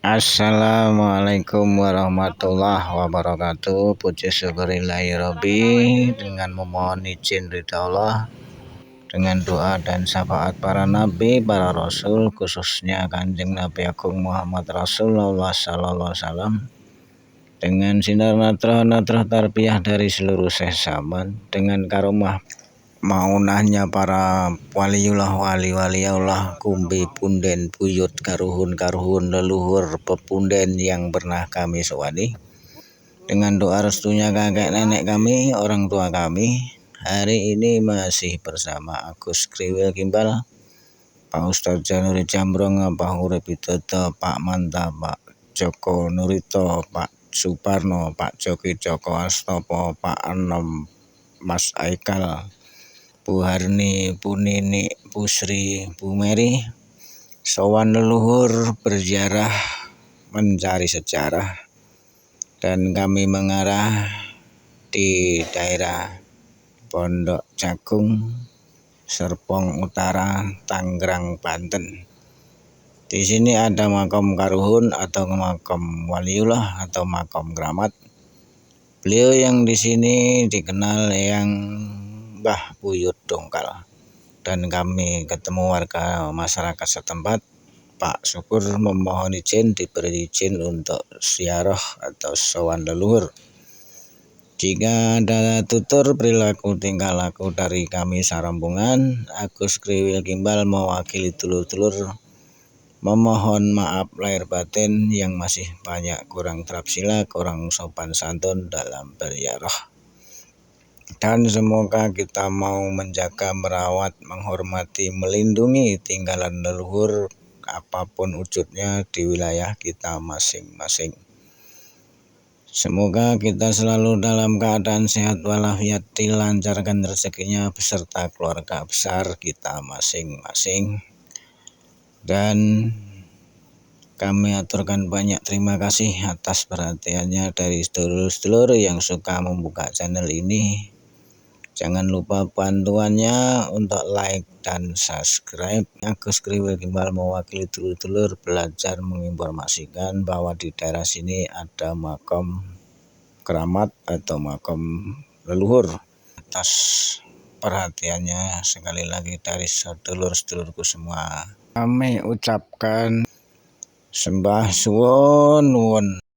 Assalamualaikum warahmatullahi wabarakatuh. Puji syukurillahirobbi, dengan memohon izin ridha Allah, dengan doa dan syafaat para nabi, para rasul, khususnya Kanjeng Nabi Agung Muhammad Rasulullah sallallahu alaihi wasallam, dengan sinar nadrah tarbiyah dari seluruh zaman, dengan karomah maunahnya para waliullah wali-waliullah, kumbi punden buyut karuhun leluhur pepunden yang pernah kami sowani, dengan doa restunya kakek nenek kami, orang tua kami. Hari ini masih bersama Agus Kriwil Gimbal, Pak Ustadz Januri Jambrong, Pak Urip Widodo, Pak Manta, Pak Joko Nurito, Pak Suparno, Pak Joki Joko Astopo, Pak Anom, Mas Aikal, Bu Harni, Bu Nini, Bu Sri, Bu Meri, sowan leluhur berziarah mencari sejarah, dan kami mengarah di daerah Pondok Jagung, Serpong Utara, Tangerang, Banten. Di sini ada makam karuhun atau makam waliullah atau makam keramat. Beliau yang di sini dikenal yang Mbah Buyut Dongkal, dan kami ketemu warga masyarakat setempat. Pak Syukur memohon izin, diberi izin untuk ziarah atau sowan leluhur. Jika ada tutur perilaku tingkah laku dari kami sarombongan, Agus Kriwil Gimbal mewakili dulur-dulur memohon maaf lahir batin yang masih banyak kurang terapsila, kurang sopan santun dalam berziarah. Dan semoga kita mau menjaga, merawat, menghormati, melindungi tinggalan leluhur apapun wujudnya di wilayah kita masing-masing. Semoga kita selalu dalam keadaan sehat walafiat, dilancarkan rezekinya beserta keluarga besar kita masing-masing. Dan kami aturkan banyak terima kasih atas perhatiannya dari sedulur-sedulur yang suka membuka channel ini. Jangan lupa bantuannya untuk like dan subscribe. Agus Kriwil Gimbal mewakili dulur-dulur belajar menginformasikan bahwa di daerah sini ada makam keramat atau makam leluhur. Atas perhatiannya sekali lagi dari sedulur-sedulurku semua, kami ucapkan sembah suwun.